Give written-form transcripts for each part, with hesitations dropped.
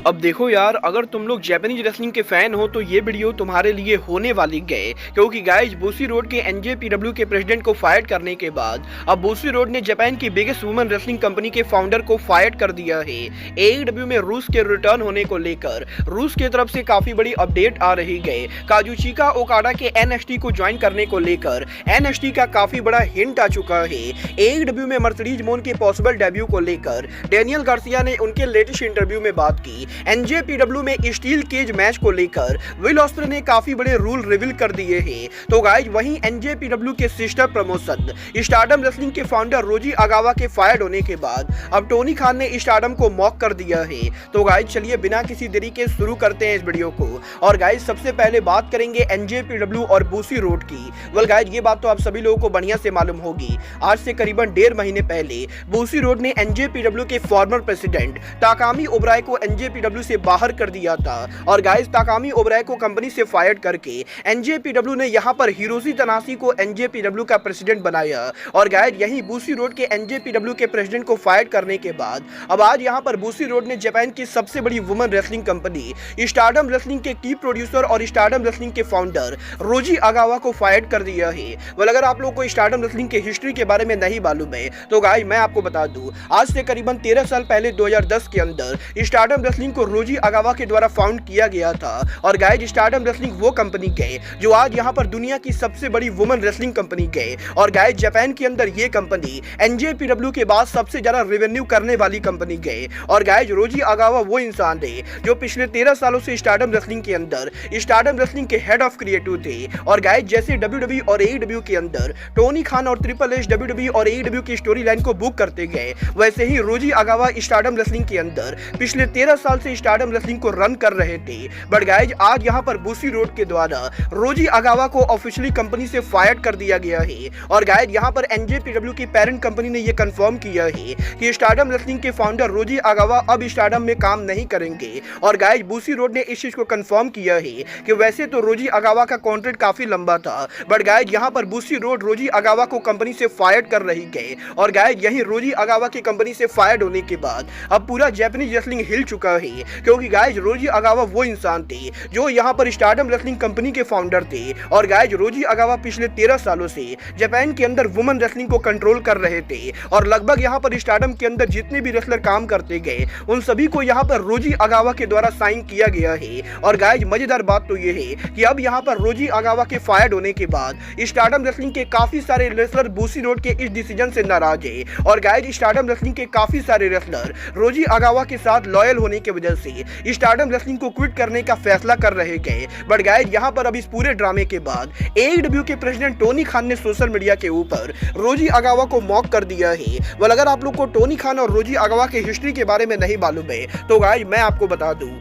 अब देखो यार, अगर तुम लोग जापानीज रेसलिंग के फैन हो तो ये वीडियो तुम्हारे लिए होने वाली गए, क्योंकि गाइस बुशी रोड के एनजेपीडब्ल्यू के प्रेसिडेंट को फायर करने के बाद अब बुशी रोड ने जापान की बिगेस्ट वुमेन रेसलिंग कंपनी के फाउंडर को फायर कर दिया है। एईडब्ल्यू में रूस के रिटर्न होने को लेकर रूस की तरफ से काफी बड़ी अपडेट आ रही है। काजुचिका ओकाडा के एनएक्सटी को ज्वाइन करने को लेकर एनएक्सटी का काफी बड़ा हिंट आ चुका है। एईडब्ल्यू में मर्सिडीज मोन के पॉसिबल डेब्यू को लेकर डेनियल गार्सिया ने उनके लेटेस्ट इंटरव्यू में बात की। एनजेपीडब्ल्यू में स्टील केज मैच को लेकर विल ऑस्प्रे ने काफी बड़े रूल रिवील कर दिए हैं। तो गाइस वहीं एनजेपीडब्ल्यू के सिस्टर प्रमोशन स्टारडम रेसलिंग के फाउंडर रोजी अगावा के फायर होने के बाद अब टोनी खान ने स्टारडम को मॉक कर दिया है। तो गाइस चलिए बिना किसी देरी के शुरू करते हैं इस वीडियो को। और गाइस सबसे पहले बात करेंगे एनजेपीडब्ल्यू और बुशी रोड की। वेल गाइस ये बात तो आप सभी लोगों को बढ़िया से मालूम होगी। आज से करीबन 1.5 महीने पहले बुशी रोड ने एनजेपीडब्ल्यू के फॉर्मर प्रेसिडेंट ताकामी ओबराय को एनजेपीडब्ल्यू से बाहर कर दिया था। और गाइस ताकामी ओबराय को कंपनी से फायर करके एनजेपीडब्ल्यू ने यहां पर हिरोशी तनाशी को एनजेपीडब्ल्यू का प्रेसिडेंट बनाया। और गाइस यही बुशी रोड के एनजेपीडब्ल्यू के प्रेसिडेंट को फायर करने के बाद अब आज यहां पर बुशी रोड ने जापान की सबसे बड़ी women wrestling company stardom wrestling के की प्रोड्यूसर और स्टारडम रेसलिंग के फाउंडर रोजी अगावा को फायर कर दिया है। वेल अगर आप लोग को स्टारडम रेसलिंग के हिस्ट्री के बारे में नहीं मालूम है तो गाइस मैं आपको बता दूं, आज से करीबन 13 साल पहले 2010 के अंदर स्टारडम रेसलिंग को रोजी अगावा के द्वारा फाउंड किया गया था। और गाइस स्टारडम रेसलिंग वो कंपनी गए जो आज यहाँ पर दुनिया की सबसे बड़ी वुमेन रेसलिंग कंपनी गए। और गाइस जापान के अंदर ये कंपनी एनजेपीडब्ल्यू के बाद सबसे ज्यादा रेवेन्यू करने वाली कंपनी गए। और गाइस रोजी अगावा वो इंसान थे जो पिछले 13 सालों से स्टारडम रेसलिंग के अंदर स्टारडम रेसलिंग के हेड ऑफ क्रिएटिव थे। और गाइस जैसे डब्ल्यूडब्ल्यू और एईडब्ल्यू के अंदर टोनी खान और ट्रिपल एच डब्ल्यूडब्ल्यू और एईडब्ल्यू की स्टोरी लाइन को बुक करते गए, वैसे ही रोजी अगावा स्टारडम रेसलिंग के अंदर पिछले 13 साल से स्टारडम रेसलिंग को रन कर रहे थे। बट गाइस आज यहां पर बुशी रोड के द्वारा रोजी अगावा को ऑफिशियली कंपनी से फायर कर दिया गया है। और गाइस यहां पर एनजेपीडब्ल्यू की पेरेंट कंपनी ने यह कंफर्म किया है कि स्टारडम रेसलिंग के फाउंडर रोजी अगावा अब स्टारडम में काम नहीं करेंगे। और गाइस बुशी रोड ने इस चीज को कंफर्म किया है कि वैसे तो रोजी अगावा का कॉन्ट्रैक्ट काफी लंबा था, बट गाइस यहां पर बुशी रोड रोजी अगावा को कंपनी से फायर कर रही है। और गाइस यही रोजी अगावा की कंपनी से फायर होने के बाद अब पूरा जापानीज रेसलिंग हिल चुका है, क्योंकि गाइस रोजी अगावा वो इंसान थे जो यहाँ पर स्टारडम रेसलिंग कंपनी के फाउंडर थे। और गाइस रोजी अगावा पिछले 13 सालों से जापान के अंदर वुमेन रेसलिंग को कंट्रोल कर रहे थे। और लगभग यहाँ पर स्टारडम के अंदर जितने भी रेसलर काम करते गए उन सभी को यहाँ पर रोजी अगावा के द्वारा साइन किया गया है। और गाइस मजेदार बात तो ये है कि अब यहाँ पर रोजी अगावा के फायर होने के बाद स्टारडम रेसलिंग के काफी सारे रेसलर बुशी रोड के इस डिसीजन से नाराज है। और गाइस स्टारडम रेसलिंग के काफी सारे रेसलर रोजी अगावा के साथ लॉयल होने की वजह से स्टारडम रेसलिंग को क्विट करने का फैसला कर रहे गए। बट गाइस यहां पर अब इस पूरे ड्रामे के बाद एईडब्ल्यू के प्रेसिडेंट टोनी खान ने सोशल मीडिया के ऊपर रोजी अगावा को मॉक कर दिया है। वेल अगर आप लोग को टोनी खान और रोजी अगावा की हिस्ट्री के बारे में नहीं मालूम है तो गाइस मैं आपको बता दूं,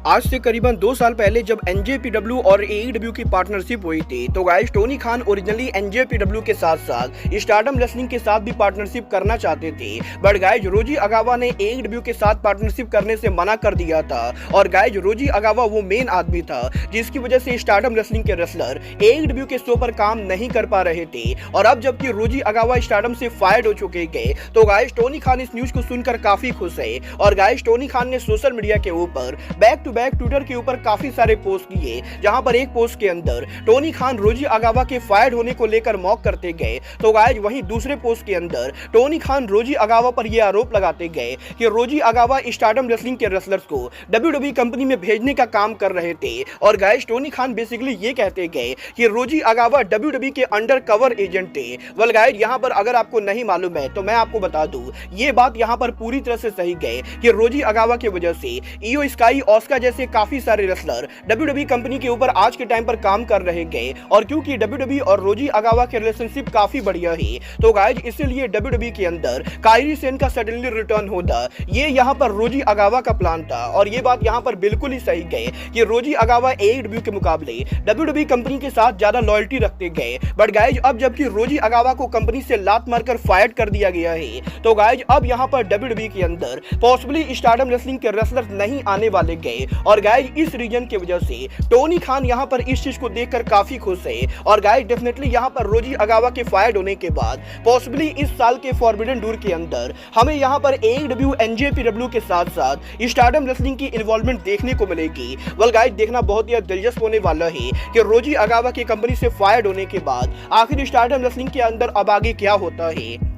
आज से करीबन 2 साल पहले जब एनजेपीडब्ल्यू और एईडब्ल्यू की पार्टनरशिप हुई थी तो guys Tony Khan originally NJPW के साथ साथ स्टारडम रेसलिंग के साथ भी पार्टनरशिप करना चाहते थे। बट गाइस रोजी अगावा ने एईडब्ल्यू के साथ पार्टनरशिप करने से मना कर दिया था। और गाइस रोजी अगावा वो मेन आदमी था जिसकी वजह से स्टारडम रेसलिंग के रेसलर एईडब्ल्यू के शो पर काम नहीं कर पा रहे थे। और अब जबकि रोजी अगावा स्टारडम से फायर हो चुके गए तो गाइस टोनी खान इस न्यूज को सुनकर काफी खुश है। और गाइस टोनी खान ने सोशल मीडिया के ऊपर बैक टू बैक ट्विटर के ऊपर काफी सारे पोस्ट किए, जहां पर एक पोस्ट के अंदर टोनी खान रोजी अगावा के फायर होने को लेकर मॉक करते गए तो गाइस वहीं दूसरे पोस्ट के अंदर टोनी खान रोजी अगावा पर यह आरोप लगाते गए कि रोजी अगावा स्टारडम रेसलिंग के रेसलर्स को डब्ल्यूडब्ल्यूई कंपनी में भेजने का काम कर रहे थे। और गाइस टोनी खान बेसिकली ये कहते गए कि रोजी अगावा डब्ल्यूडब्ल्यूई के अंडर कवर एजेंट थे। वेल गाइस यहां पर अगर आपको नहीं मालूम है तो मैं आपको बता दूं, ये बात यहां पर पूरी तरह से सही गए कि रोजी अगावा की वजह से इयो स्काई, ऑस्का जैसे काफी सारे रेसलर डब्ल्यूडब्ल्यूई कंपनी के ऊपर आज के टाइम पर काम कर रहे गए। और क्योंकि डब्ल्यूडब्ल्यूई और रोजी अगावा के रिलेशनशिप काफी बढ़िया है तो गाइस इसीलिए डब्ल्यूडब्ल्यूई के अंदर कायरी सेन का सडनली रिटर्न होता ये यहाँ पर रोजी अगावा का प्लान था। और ये बात यहाँ पर बिल्कुल ही सही गए कि रोजी अगावा एईडब्ल्यू के मुकाबले डब्ल्यूडब्ल्यूई कंपनी के साथ ज्यादा लॉयल्टी रखते गए। बट गाइस अब जबकि रोजी अगावा को कंपनी से लात मारकर फायर कर दिया गया है तो गाइस अब यहाँ पर डब्ल्यूडब्ल्यूई के अंदर पॉसिबली स्टारडम रेसलिंग के रेसलर नहीं आने वाले गए। और गाइज इस रीजन की वजह से टोनी खान यहाँ पर इस चीज को देखकर काफी खुश है। और गाइज डेफिनेटली यहाँ पर रोजी अगावा के फायर्ड होने के बाद पॉसिबली इस साल के फॉरबिडन टूर के अंदर हमें यहाँ पर AEW NJPW के साथ साथ स्टारडम रेसलिंग की इन्वॉल्वमेंट देखने को मिलेगी। वेल गाइज देखना बहुत ही दिलचस्प होने वाला है कि रोजी अगावा की कंपनी से फायर्ड होने के बाद आखिर स्टारडम रेसलिंग के अंदर अब आगे क्या होता है।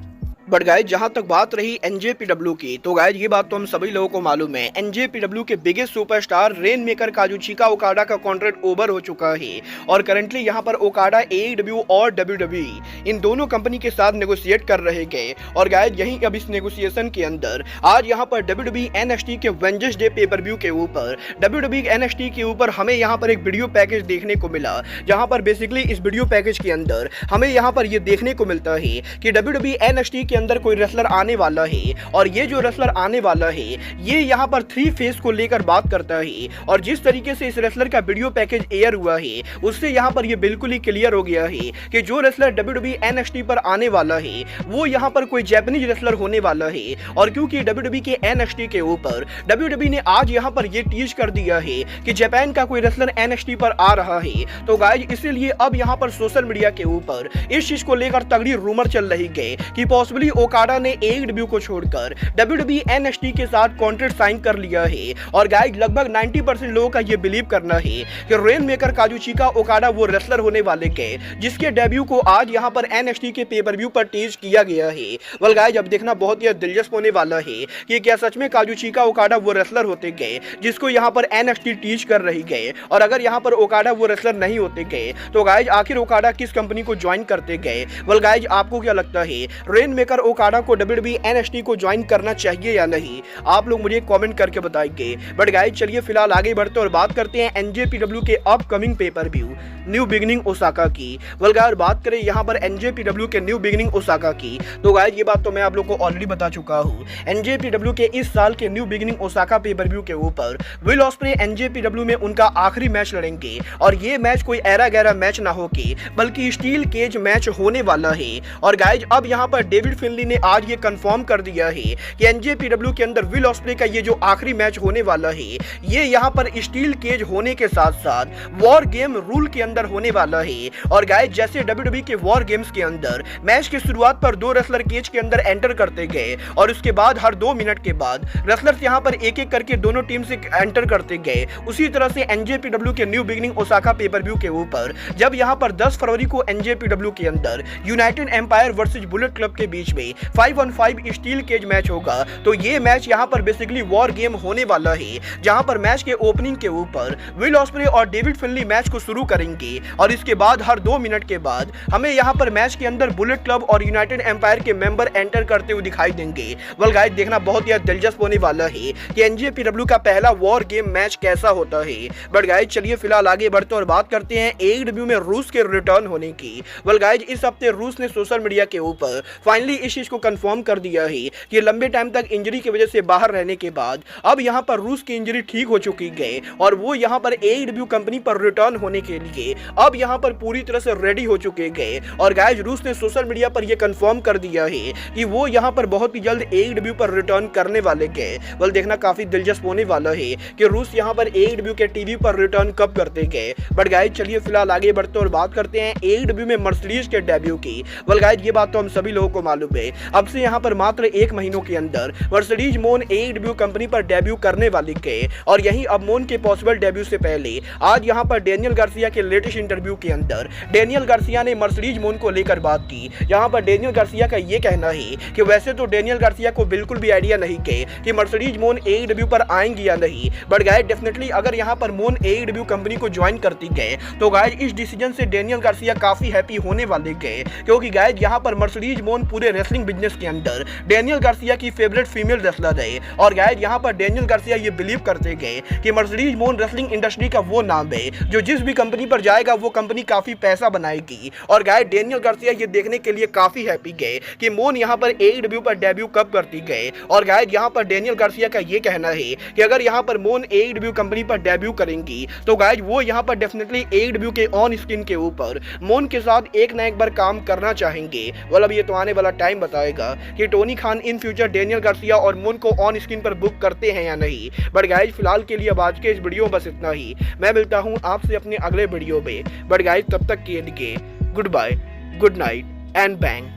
बट गाइज जहां तक बात रही NJPW की, तो गाइज ये बात तो हम सभी लोगों को मालूम है, NJPW के biggest superstar rain maker Kazuchika Okada का कॉन्ट्रैक्ट ओवर हो चुका है और करंटली यहां पर ओकाडा AEW और WWE इन दोनों कंपनी के साथ नेगोशिएट कर रहे गए। और गाइज यहीं अब इस नेगोशिएशन के अंदर आज यहां पर WWE NXT के वेंजर्स डे पेपर व्यू के ऊपर WWE NXT के ऊपर हमें यहां पर एक वीडियो पैकेज देखने को मिला, जहां पर बेसिकली इस वीडियो पैकेज के अंदर हमें यहां पर ये देखने को मिलता है कि WWE NXT के अंदर कोई रेसलर आने वाला है और ये जो रेसलर आने वाला है ये यहाँ पर 3 फेस को लेकर बात करता है। और जिस तरीके से इस रेसलर का वीडियो पैकेज एयर हुआ है उससे यहाँ पर ये बिल्कुल ही क्लियर हो गया है कि जो रेसलर WWE NXT पर आने वाला है वो यहाँ पर कोई जापानीज रेसलर होने वाला है। और क्योंकि WWE के NXT के ऊपर WWE ने आज यहाँ पर ये टीज कर दिया है कि जापान का कोई रेसलर NXT पर आ रहा है, तो गाइज इसीलिए अब यहाँ पर सोशल मीडिया के ऊपर इस चीज को लेकर तगड़ी रूमर चल रही है कि पॉसिबली ओकाडा ने AEW को छोड़कर WWE NXT के साथ कॉन्ट्रैक्ट साइन कर लिया है। और गाइज लगभग 90% लोगों का ये बिलीव करना है कि रेन मेकर काजुचिका ओकाडा वो रेसलर होने वाले के जिसके डेब्यू को आज यहाँ पर NXT के पेपर व्यू पर टीज किया गया है। वेल गाइज अब देखना बहुत ही दिलचस्प होने वाला है कि क्या सच में काजुचिका ओकाडा वो रेसलर होते गए जिसको यहाँ पर NXT टीज कर रही गए, और अगर यहाँ पर ओकाडा वो रेसलर नहीं होते गए तो गाइज आखिर ओकाडा किस कंपनी को ज्वाइन करते गए। वेल गाइज आपको क्या लगता है, रेन मेकर ओकाडा को WWE NXT को ज्वाइन करना चाहिए या नहीं? आप लोग मुझे कमेंट करके बताइए। बट गाइज चलिए फिलहाल आगे बढ़ते और बात करते हैं NJPW के upcoming pay per view new beginning Osaka की। वेल गाइज बात करें यहाँ पर NJPW के न्यू बिगिनिंग ओसाका की, तो गाइज ये बात तो मैं आप लोग को ऑलरेडी बता चुका हूँ। NJPW के इस साल के new beginning Osaka pay per view के ऊपर विल ऑस्प्रे NJPW में उनका आखिरी मैच लड़ेंगे और ये मैच कोई ऐरा गैरा मैच ना हो के बल्कि स्टील केज मैच होने वाला है। और गाइज अब यहाँ पर डेविड फिनली ने आज ये कंफर्म कर दिया है कि NJPW के अंदर विल ऑस्प्रे का ये जो आखिरी मैच होने वाला है ये यहाँ पर स्टील केज होने के साथ साथ वॉर गेम रूल के अंदर होने वाला है। और गाइस जैसे WWE के वॉर गेम्स के अंदर मैच की शुरुआत पर 2 रेसलर केज के अंदर एंटर करते गए और उसके बाद हर 2 मिनट के बाद रेसलर्स यहाँ पर एक एक करके दोनों टीम से एंटर करते गए, उसी तरह से NJPW के new beginning Osaka pay per view के ऊपर जब यहाँ पर 10 फरवरी को NJPW के अंदर United Empire versus Bullet Club के बीच में 5-on-5 स्टील केज मैच होगा, तो ये मैच यहाँ पर बेसिकली वॉर गेम होने वाला है, जहाँ पर मैच के ओपनिंग के ऊपर विल ऑस्प्रे और डेविड फिनली मैच को शुरू करेंगे और इसके बाद हर 2 मिनट के बाद हमें यहाँ पर मैच के अंदर बुलेट क्लब और यूनाइटेड एम्पायर के मेंबर एंटर करते हुए दिखाई देंगे। वेल गाइस देखना बहुत ही दिलचस्प होने वाला है कि NJPW का पहला वॉर गेम मैच कैसा होता है। बट गाइस चलिए फिलहाल आगे बढ़ते और बात करते हैं AEW में रूस के रिटर्न होने की। वेल गाइस इस हफ्ते रूस ने सोशल मीडिया के ऊपर फाइनली इस चीज को कंफर्म कर दिया है कि लंबे टाइम तक इंजरी की वजह से बाहर रहने के बाद अब यहाँ पर रूस की इंजरी ठीक हो चुकी है और वो यहाँ पर AEW कंपनी पर रिटर्न होने के लिए अब यहाँ पर पूरी तरह से रेडी हो चुके गए। और गाइस रूस ने सोशल मीडिया पर यह कंफर्म कर दिया है कि वो यहाँ पर बहुत ही जल्द AEW पर रिटर्न करने वाले गए। वेल देखना काफी दिलचस्प होने वाला है कि रूस यहाँ पर AEW के टीवी पर रिटर्न कब करते गए। बट गाइस चलिए फिलहाल आगे बढ़ते और बात करते हैं AEW में मर्सिडीज के डेब्यू की। वेल गाइस ये बात तो हम सभी लोगों को मालूम है, अब से यहाँ पर मात्र 1 महीनों के अंदर मर्सिडीज मोन AEW कंपनी पर डेब्यू करने वाली गए। और यही अब मोन के पॉसिबल डेब्यू से पहले आज यहाँ पर डेनियल गार्सिया के लेटेस्ट इंटरव्यू के अंदर डेनियल गार्सिया ने मर्सिडीज मोन को लेकर बात की। यहाँ पर डेनियल गार्सिया का ये कहना है कि वैसे तो डेनियल गार्सिया को बिल्कुल भी आइडिया नहीं है कि मर्सिडीज मोन AEW पर आएंगी या नहीं, बट गाइस डेफिनेटली अगर यहाँ पर मोन AEW कंपनी को ज्वाइन करती गए तो गाइस इस डिसीजन से डेनियल गार्सिया काफी हैप्पी होने वाले गए, क्योंकि गाइस यहाँ पर मर्सिडीज मोन पूरे रेसलिंग बिजनेस के अंदर डेनियल गार्सिया की फेवरेट फीमेल रेसलर है। और गाइस यहाँ पर डेनियल गार्सिया ये बिलीव करते गए कि मर्सिडीज मोन रेसलिंग इंडस्ट्री का वो नाम है जो जिस भी कंपनी पर जाएगा वो कंपनी काफी पैसा बनाएगी। और गाइस डेनियल गार्सिया ये देखने के लिए काफी हैप्पी गए कि मोन यहाँ पर AEW पर डेब्यू कब करती गए। और गाइस यहाँ पर डेनियल गार्सिया का ये कहना है कि अगर यहाँ पर मोन AEW कंपनी पर डेब्यू करेंगी तो गाइस वो यहाँ पर डेफिनेटली AEW के ऑन स्क्रीन के ऊपर मोन के साथ एक ना एक बार काम करना चाहेंगे। मतलब ये तो आने वाला टाइम बताएगा कि Tony Khan in future Daniel Garcia और मून को ऑन स्क्रीन पर बुक करते हैं या नहीं। बट गाइज फिलहाल के लिए अब आज के इस वीडियो में बस इतना ही। मैं मिलता हूँ आपसे अपने अगले वीडियो में। बट गाइज तब तक के लिए goodbye, good night and bang.